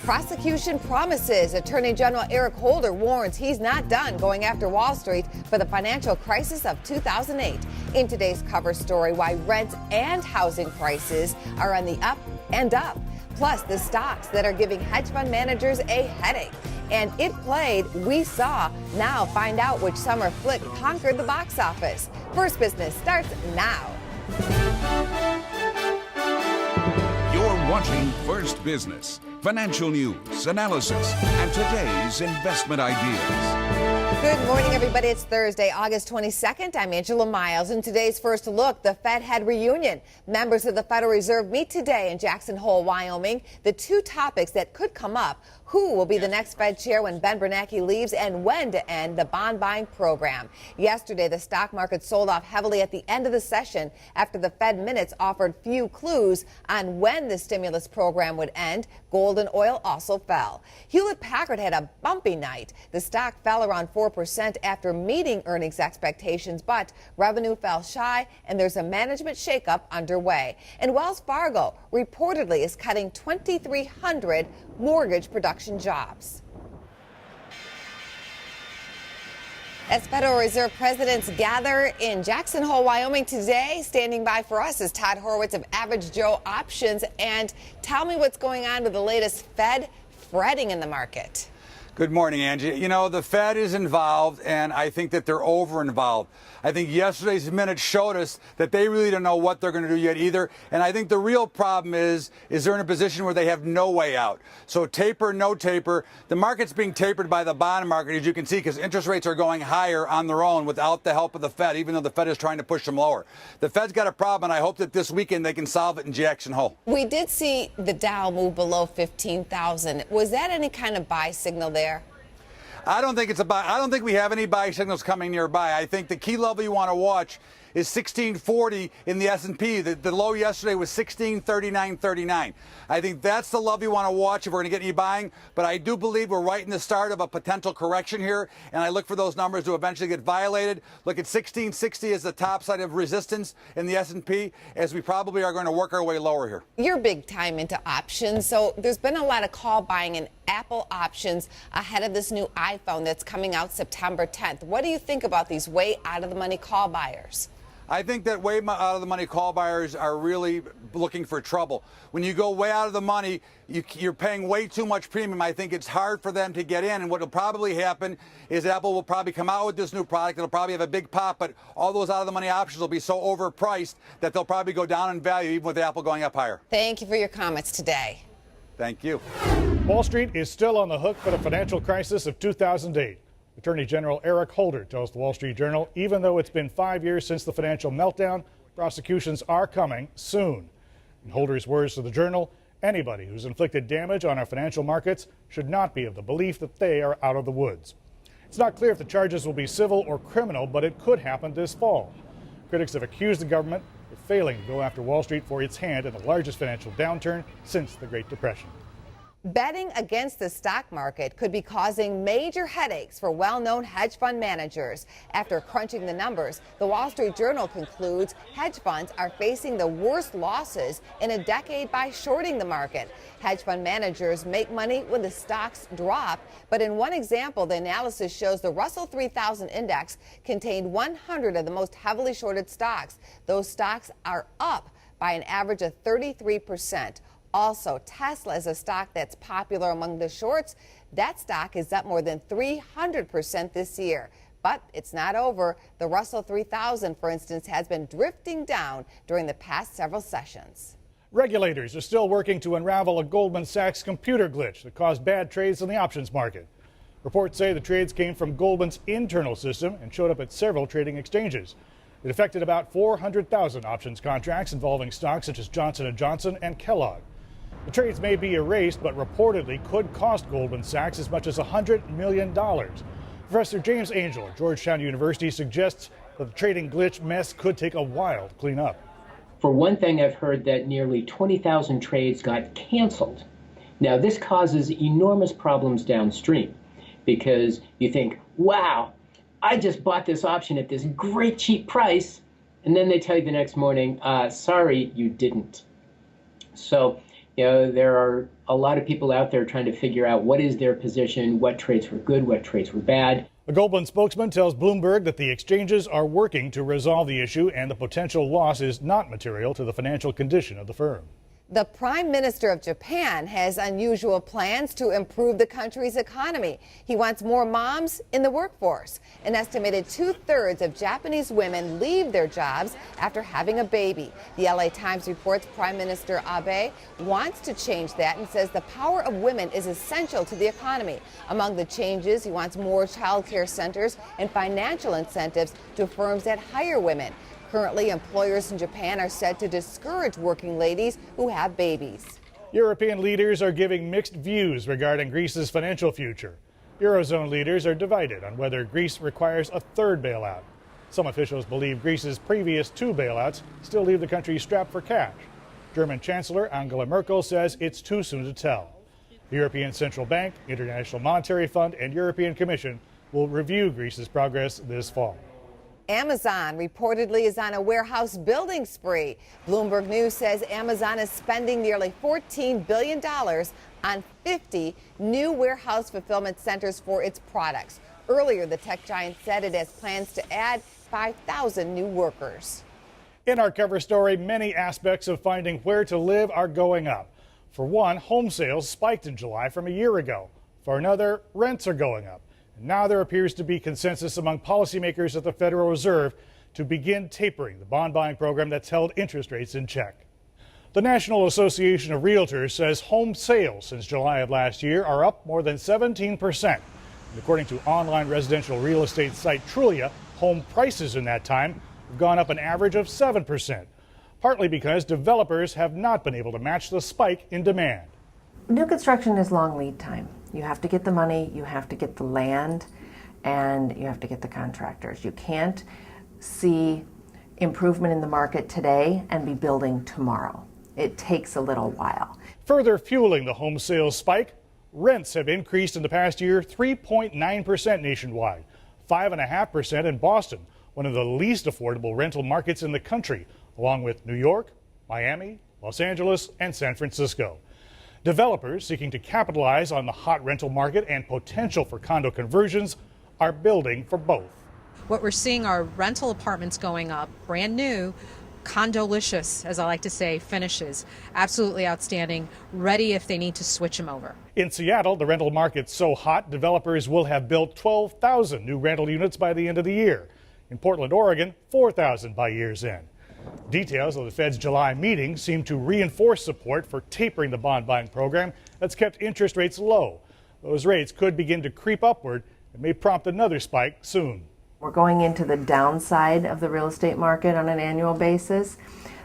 Prosecution promises. Attorney General Eric Holder warns he's not done going after Wall Street for the financial crisis of 2008. In today's cover story, why rents and housing prices are on the up and up. Plus, the stocks that are giving hedge fund managers a headache. And It Played, We Saw. Now find out which summer flick conquered the box office. First Business starts now. You're watching First Business. Financial news, analysis, and today's investment ideas. Good morning, everybody. It's Thursday, August 22nd. I'm Angela Miles. In today's First Look, the Fed Head Reunion. Members of the Federal Reserve meet today in Jackson Hole, Wyoming. The two topics that could come up: who will be the next Fed chair when Ben Bernanke leaves, and when to end the bond buying program. Yesterday, the stock market sold off heavily at the end of the session after the Fed minutes offered few clues on when the stimulus program would end. Gold and oil also fell. Hewlett-Packard had a bumpy night. The stock fell around 4% after meeting earnings expectations, but revenue fell shy, and there's a management shakeup underway. And Wells Fargo reportedly is cutting 2,300 mortgage production jobs. As Federal Reserve presidents gather in Jackson Hole, Wyoming today, standing by for us is Todd Horwitz of Average Joe Options. And tell me what's going on with the latest Fed fretting in the market. Good morning, Angie. You know, the Fed is involved, and I think that they're over-involved. I think yesterday's minutes showed us that they really don't know what they're going to do yet either. And I think the real problem is they're in a position where they have no way out. So taper, no taper. The market's being tapered by the bond market, as you can see, because interest rates are going higher on their own without the help of the Fed, even though the Fed is trying to push them lower. The Fed's got a problem, and I hope that this weekend they can solve it in Jackson Hole. We did see the Dow move below 15,000. Was that any kind of buy signal there? I don't think it's a buy. I don't think we have any buy signals coming nearby. I think the key level you want to watch is 1640 in the S&P. The low yesterday was 1639.39. I think that's the level you want to watch if we're going to get any buying. But I do believe we're right in the start of a potential correction here, and I look for those numbers to eventually get violated. Look at 1660 as the top side of resistance in the S&P, as we probably are going to work our way lower here. You're big time into options, so there's been a lot of call buying in Apple options ahead of this new iPhone that's coming out September 10th. What do you think about these way out of the money call buyers? I think that way out of the money call buyers are really looking for trouble. When you go way out of the money, you're paying way too much premium. I think it's hard for them to get in. And what will probably happen is Apple will probably come out with this new product. It'll probably have a big pop, but all those out of the money options will be so overpriced that they'll probably go down in value, even with Apple going up higher. Thank you for your comments today. Thank you. Wall Street is still on the hook for the financial crisis of 2008. Attorney General Eric Holder tells the Wall Street Journal, even though it's been 5 years since the financial meltdown, prosecutions are coming soon. In Holder's words to the Journal, anybody who's inflicted damage on our financial markets should not be of the belief that they are out of the woods. It's not clear if the charges will be civil or criminal, but it could happen this fall. Critics have accused the government of failing to go after Wall Street for its hand in the largest financial downturn since the Great Depression. Betting against the stock market could be causing major headaches for well-known hedge fund managers. After crunching the numbers, the Wall Street Journal concludes hedge funds are facing the worst losses in a decade by shorting the market. Hedge fund managers make money when the stocks drop, but in one example, the analysis shows the Russell 3000 index contained 100 of the most heavily shorted stocks. Those stocks are up by an average of 33%. Also, Tesla is a stock that's popular among the shorts. That stock is up more than 300% this year. But it's not over. The Russell 3000, for instance, has been drifting down during the past several sessions. Regulators are still working to unravel a Goldman Sachs computer glitch that caused bad trades in the options market. Reports say the trades came from Goldman's internal system and showed up at several trading exchanges. It affected about 400,000 options contracts involving stocks such as Johnson & Johnson and Kellogg. The trades may be erased, but reportedly could cost Goldman Sachs as much as $100 million. Professor James Angel at Georgetown University suggests that the trading glitch mess could take a while to clean up. For one thing, I've heard that nearly 20,000 trades got canceled. Now, this causes enormous problems downstream because you think, wow, I just bought this option at this great cheap price, and then they tell you the next morning, sorry, you didn't. So There are a lot of people out there trying to figure out what is their position, what trades were good, what trades were bad. A Goldman spokesman tells Bloomberg that the exchanges are working to resolve the issue and the potential loss is not material to the financial condition of the firm. The Prime Minister of Japan has unusual plans to improve the country's economy. He wants more moms in the workforce. An estimated 2/3 of Japanese women leave their jobs after having a baby. The LA Times reports Prime Minister Abe wants to change that and says the power of women is essential to the economy. Among the changes, he wants more child care centers and financial incentives to firms that hire women. Currently, employers in Japan are said to discourage working ladies who have babies. European leaders are giving mixed views regarding Greece's financial future. Eurozone leaders are divided on whether Greece requires a third bailout. Some officials believe Greece's previous 2 bailouts still leave the country strapped for cash. German Chancellor Angela Merkel says it's too soon to tell. The European Central Bank, International Monetary Fund, and European Commission will review Greece's progress this fall. Amazon reportedly is on a warehouse building spree. Bloomberg News says Amazon is spending nearly $14 billion on 50 new warehouse fulfillment centers for its products. Earlier, the tech giant said it has plans to add 5,000 new workers. In our cover story, many aspects of finding where to live are going up. For one, home sales spiked in July from a year ago. For another, rents are going up. Now there appears to be consensus among policymakers at the Federal Reserve to begin tapering the bond buying program that's held interest rates in check. The National Association of Realtors says home sales since July of last year are up more than 17%. And according to online residential real estate site Trulia, home prices in that time have gone up an average of 7%, partly because developers have not been able to match the spike in demand. New construction is long lead time. You have to get the money, you have to get the land, and you have to get the contractors. You can't see improvement in the market today and be building tomorrow. It takes a little while. Further fueling the home sales spike, rents have increased in the past year 3.9% nationwide, 5.5% in Boston, one of the least affordable rental markets in the country, along with New York, Miami, Los Angeles, and San Francisco. Developers seeking to capitalize on the hot rental market and potential for condo conversions are building for both. What we're seeing are rental apartments going up, brand new, condolicious, as I like to say, finishes. Absolutely outstanding, ready if they need to switch them over. In Seattle, the rental market's so hot, developers will have built 12,000 new rental units by the end of the year. In Portland, Oregon, 4,000 by year's end. Details of the Fed's July meeting seem to reinforce support for tapering the bond buying program that's kept interest rates low. Those rates could begin to creep upward and may prompt another spike soon. We're going into the downside of the real estate market on an annual basis.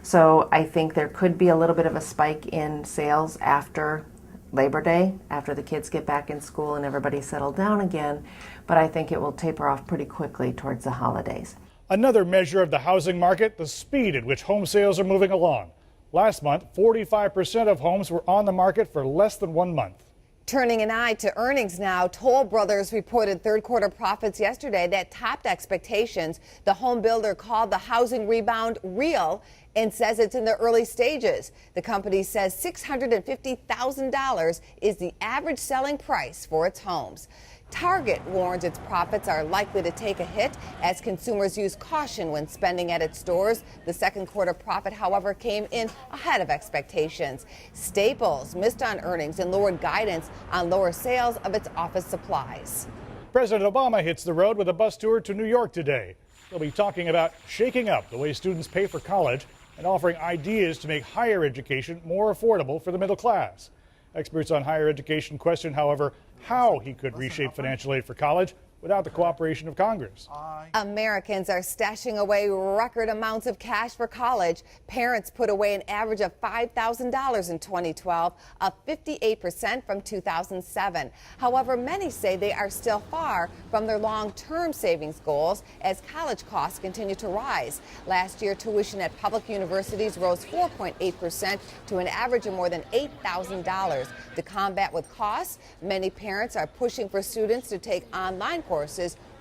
So I think there could be a little bit of a spike in sales after Labor Day, after the kids get back in school and everybody settled down again. But I think it will taper off pretty quickly towards the holidays. Another measure of the housing market, the speed at which home sales are moving along. Last month, 45% of homes were on the market for less than 1 month. Turning an eye to earnings now, Toll Brothers reported third quarter profits yesterday that topped expectations. The home builder called the housing rebound real and says it's in the early stages. The company says $650,000 is the average selling price for its homes. Target warns its profits are likely to take a hit as consumers use caution when spending at its stores. The second quarter profit, however, came in ahead of expectations. Staples missed on earnings and lowered guidance on lower sales of its office supplies. President Obama hits the road with a bus tour to New York today. He'll be talking about shaking up the way students pay for college and offering ideas to make higher education more affordable for the middle class. Experts on higher education question, however, how he could reshape financial aid for college without the cooperation of Congress. Americans are stashing away record amounts of cash for college. Parents put away an average of $5,000 in 2012, up 58% from 2007. However, many say they are still far from their long-term savings goals as college costs continue to rise. Last year, tuition at public universities rose 4.8% to an average of more than $8,000. To combat with costs, many parents are pushing for students to take online courses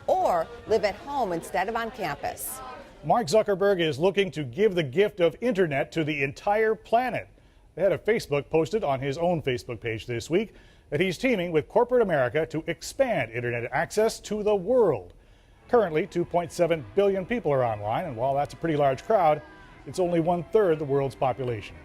or live at home instead of on campus. Mark Zuckerberg is looking to give the gift of internet to the entire planet. The head of Facebook posted on his own Facebook page this week that he's teaming with corporate America to expand internet access to the world. Currently, 2.7 billion people are online, and while that's a pretty large crowd, it's only 1/3 the world's population.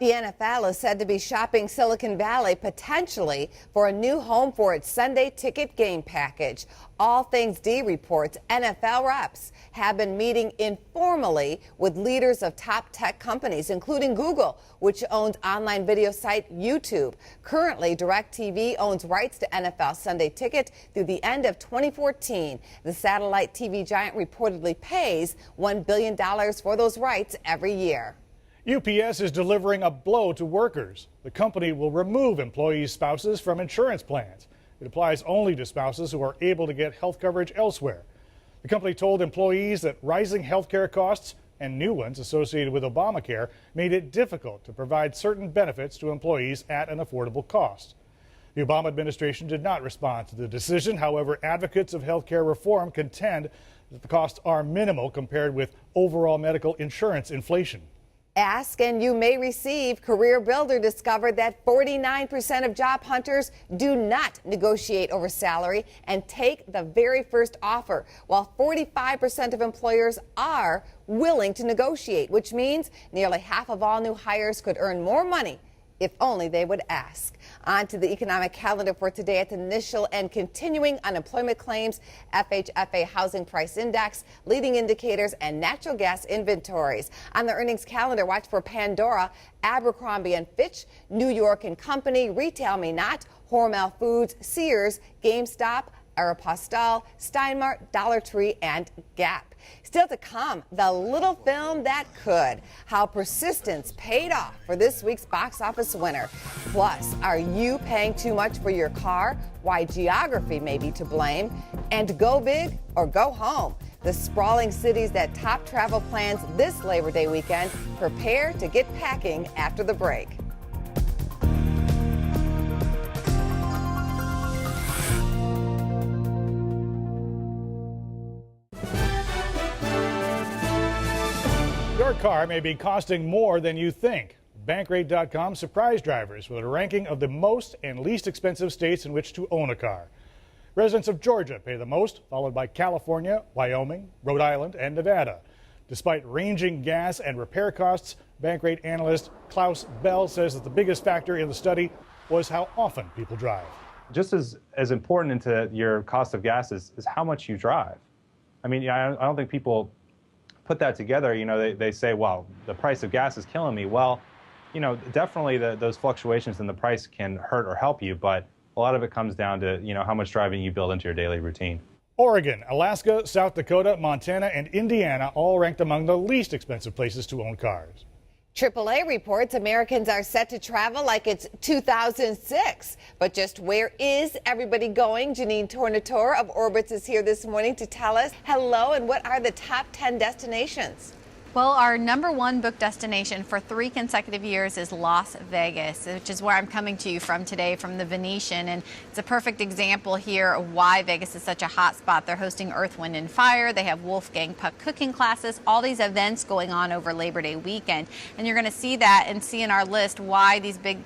The NFL is said to be shopping Silicon Valley potentially for a new home for its Sunday ticket game package. All Things D reports NFL reps have been meeting informally with leaders of top tech companies, including Google, which owns online video site YouTube. Currently, DirecTV owns rights to NFL Sunday Ticket through the end of 2014. The satellite TV giant reportedly pays $1 billion for those rights every year. UPS is delivering a blow to workers. The company will remove employees' spouses from insurance plans. It applies only to spouses who are able to get health coverage elsewhere. The company told employees that rising health care costs and new ones associated with Obamacare made it difficult to provide certain benefits to employees at an affordable cost. The Obama administration did not respond to the decision. However, advocates of health care reform contend that the costs are minimal compared with overall medical insurance inflation. Ask and you may receive. Career Builder discovered that 49% of job hunters do not negotiate over salary and take the very first offer, while 45% of employers are willing to negotiate, which means nearly half of all new hires could earn more money if only they would ask. On to the economic calendar for today. At the initial and continuing unemployment claims, FHFA housing price index, leading indicators, and natural gas inventories. On the earnings calendar, watch for Pandora, Abercrombie & Fitch, New York & Company, Retail Me Not, Hormel Foods, Sears, GameStop, Aeropostale, Steinmart, Dollar Tree, and Gap. Still to come, the little film that could. How persistence paid off for this week's box office winner. Plus, are you paying too much for your car? Why geography may be to blame. And go big or go home. The sprawling cities that top travel plans this Labor Day weekend. Prepare to get packing after the break. Your car may be costing more than you think. Bankrate.com surprised drivers with a ranking of the most and least expensive states in which to own a car. Residents of Georgia pay the most, followed by California, Wyoming, Rhode Island, and Nevada. Despite ranging gas and repair costs, Bankrate analyst Klaus Bell says that the biggest factor in the study was how often people drive. Just as important into your cost of gas is how much you drive. I mean, I don't think people put that together. You know, they say, well, the price of gas is killing me. Well, you know, definitely those fluctuations in the price can hurt or help you, but a lot of it comes down to, you know, how much driving you build into your daily routine. Oregon, Alaska, South Dakota, Montana, and Indiana all ranked among the least expensive places to own cars. AAA reports Americans are set to travel like it's 2006. But just where is everybody going? Janine Tornatore of Orbitz is here this morning to tell us. Hello, and what are the top 10 destinations? Well, our #1 book destination for 3 consecutive years is Las Vegas, which is where I'm coming to you from today from the Venetian. And it's a perfect example here of why Vegas is such a hot spot. They're hosting Earth, Wind, and Fire. They have Wolfgang Puck cooking classes, all these events going on over Labor Day weekend. And you're going to see that and see in our list why these big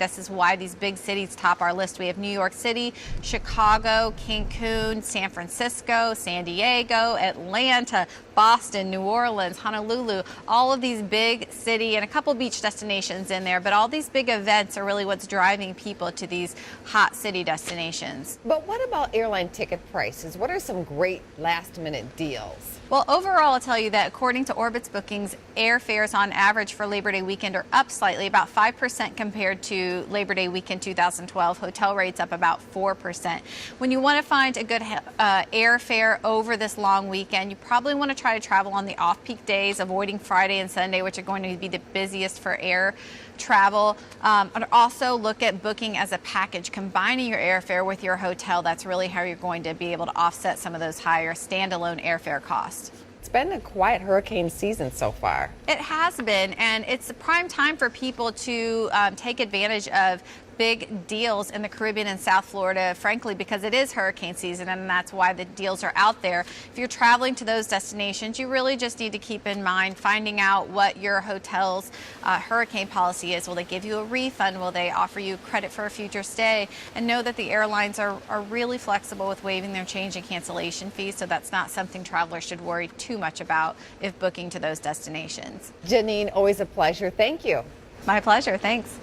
cities top our list. We have New York City, Chicago, Cancun, San Francisco, San Diego, Atlanta, Boston, New Orleans, Honolulu, all of these big city and a couple beach destinations in there, but all these big events are really what's driving people to these hot city destinations. But what about airline ticket prices? What are some great last-minute deals? Well, overall, I'll tell you that according to Orbitz bookings, airfares on average for Labor Day weekend are up slightly, about 5% compared to Labor Day weekend 2012. Hotel rates up about 4%. When you want to find a good airfare over this long weekend, you probably want to try to travel on the off-peak days, avoiding Friday and Sunday, which are going to be the busiest for air travel. And also look at booking as a package, combining your airfare with your hotel. That's really how you're going to be able to offset some of those higher standalone airfare costs. It's been a quiet hurricane season so far. It has been, and it's a prime time for people to take advantage of big deals in the Caribbean and South Florida, frankly, because it is hurricane season, and that's why the deals are out there. If you're traveling to those destinations, you really just need to keep in mind finding out what your hotel's hurricane policy is. Will they give you a refund? Will they offer you credit for a future stay? And know that the airlines are really flexible with waiving their change and cancellation fees, so that's not something travelers should worry too much about if booking to those destinations. Janine, always a pleasure. Thank you. My pleasure. Thanks.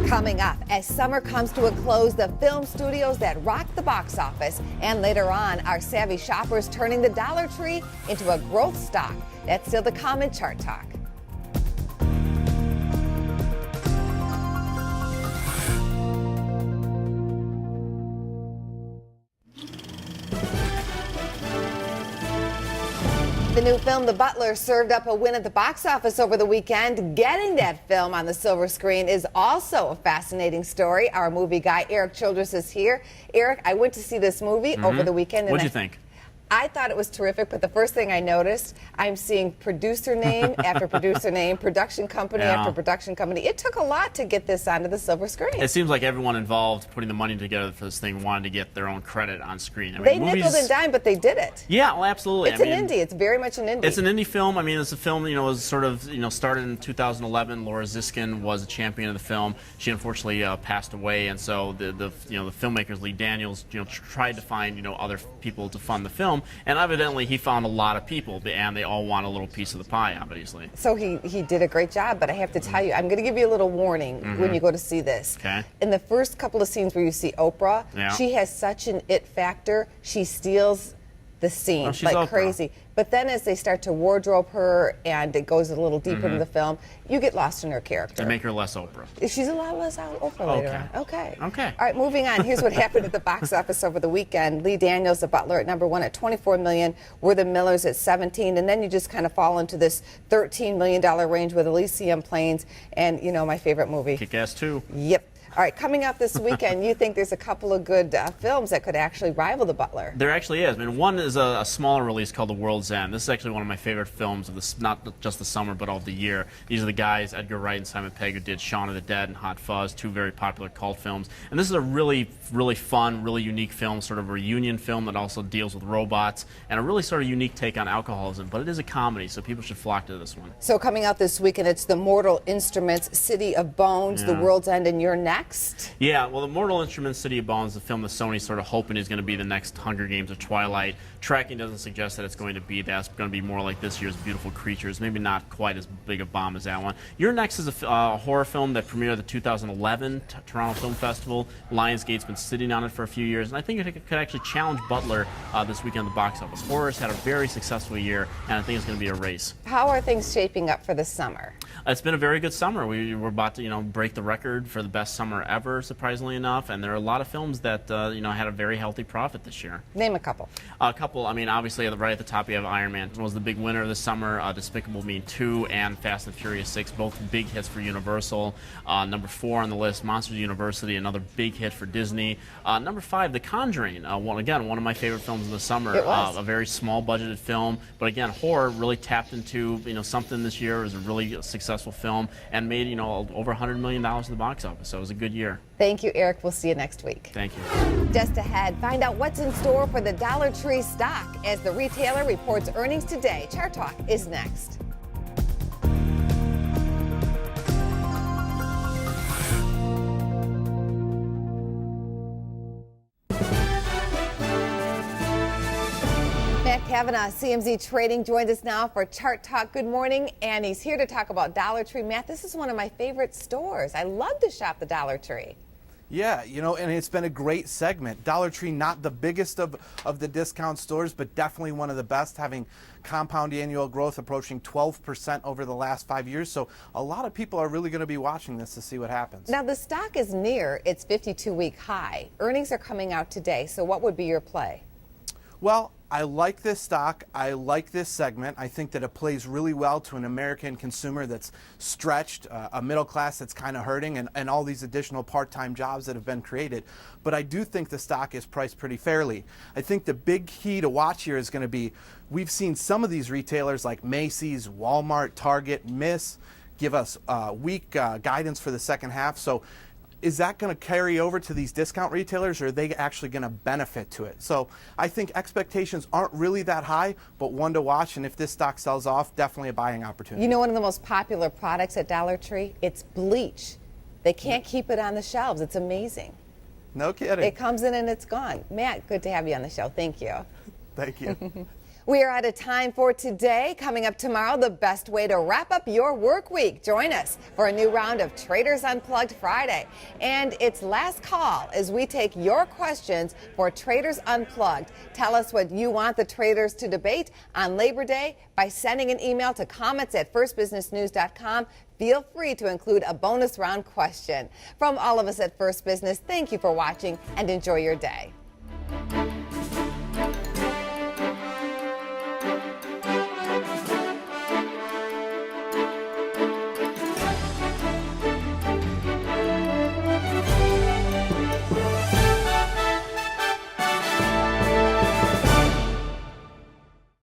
Coming up, as summer comes to a close, the film studios that rock the box office. And later on, our savvy shoppers turning the Dollar Tree into a growth stock. That's still to come in Chart Talk. The new film, The Butler, served up a win at the box office over the weekend. Getting that film on the silver screen is also a fascinating story. Our movie guy, Eric Childress, is here. Eric, I went to see this movie over the weekend. What'd you think? I thought it was terrific, but the first thing I noticed, I'm seeing producer name after producer name, production company after production company. It took a lot to get this onto the silver screen. It seems like everyone involved putting the money together for this thing wanted to get their own credit on screen. I mean, they nickeled and dimed, but they did it. Yeah, well, absolutely. It's an indie. It's very much an indie. It's an indie film. I mean, it's a film, was sort of, started in 2011. Laura Ziskin was a champion of the film. She unfortunately passed away, and so the filmmakers, Lee Daniels, tried to find, other people to fund the film, and evidently he found a lot of people, and they all want a little piece of the pie, obviously. So he did a great job, but I have to tell you, I'm going to give you a little warning when you go to see this. Okay. In the first couple of scenes where you see Oprah, she has such an it factor. She steals the scene like Oprah. Crazy. But then as they start to wardrobe her and it goes a little deeper into the film, you get lost in her character. They make her less Oprah. She's a lot less Oprah later on. Okay. Okay. All right, moving on. Here's what happened at the box office over the weekend. Lee Daniels, The Butler, at #1 at $24 million. We're the Millers at $17, and then you just kind of fall into this $13 million range with Elysium Plains and, my favorite movie. Kick-Ass 2. Yep. All right, coming up this weekend, you think there's a couple of good films that could actually rival The Butler? There actually is. I mean, one is a smaller release called The World's End. This is actually one of my favorite films of this, not just the summer, but of the year. These are the guys, Edgar Wright and Simon Pegg, who did Shaun of the Dead and Hot Fuzz, two very popular cult films. And this is a really, really fun, really unique film, sort of a reunion film that also deals with robots, and a really sort of unique take on alcoholism. But it is a comedy, so people should flock to this one. So coming out this weekend, it's The Mortal Instruments, City of Bones, The World's End, and you're next? Yeah, well, The Mortal Instruments, City of Bones, the film that Sony's sort of hoping is going to be the next Hunger Games or Twilight. Tracking doesn't suggest that it's going to be that. It's going to be more like this year's Beautiful Creatures. Maybe not quite as big a bomb as that one. Your Next is a horror film that premiered at the 2011 Toronto Film Festival. Lionsgate's been sitting on it for a few years, and I think it could actually challenge Butler this weekend at the box office. Horror's had a very successful year, and I think it's going to be a race. How are things shaping up for the summer? It's been a very good summer. We're about to, break the record for the best summer ever, surprisingly enough. And there are a lot of films that, had a very healthy profit this year. Name a couple. A couple. I mean, obviously, right at the top, you have Iron Man. Was the big winner this summer. Despicable Me 2 and Fast and Furious 6, both big hits for Universal. Number 4 on the list, Monsters University, another big hit for Disney. Number 5, The Conjuring. One of my favorite films of the summer. It was. A very small budgeted film, but again, horror really tapped into something this year. It was a really successful film and made over $100 million at the box office. So it was a good year. Thank you, Eric. We'll see you next week. Thank you. Just ahead, find out what's in store for the Dollar Tree stock as the retailer reports earnings today. Chart Talk is next. Matt Kavanaugh, CMZ Trading, joins us now for Chart Talk. Good morning, and he's here to talk about Dollar Tree. Matt, this is one of my favorite stores. I love to shop the Dollar Tree. Yeah, and it's been a great segment. Dollar Tree, not the biggest of the discount stores, but definitely one of the best, having compound annual growth approaching 12% over the last 5 years. So a lot of people are really going to be watching this to see what happens. Now, the stock is near its 52-week high. Earnings are coming out today, so what would be your play? Well, I like this stock. I like this segment. I think that it plays really well to an American consumer that's stretched, a middle class that's kind of hurting, and all these additional part-time jobs that have been created. But I do think the stock is priced pretty fairly. I think the big key to watch here is going to be, we've seen some of these retailers like Macy's, Walmart, Target give us weak guidance for the second half. So is that going to carry over to these discount retailers, or are they actually going to benefit to it? So I think expectations aren't really that high, but one to watch. And if this stock sells off, definitely a buying opportunity. You know, one of the most popular products at Dollar Tree? It's bleach. They can't keep it on the shelves. It's amazing. No kidding. It comes in and it's gone. Matt, good to have you on the show. Thank you. Thank you. We are out of time for today. Coming up tomorrow, the best way to wrap up your work week. Join us for a new round of Traders Unplugged Friday. And it's last call as we take your questions for Traders Unplugged. Tell us what you want the traders to debate on Labor Day by sending an email to comments@firstbusinessnews.com. Feel free to include a bonus round question. From all of us at First Business, thank you for watching and enjoy your day.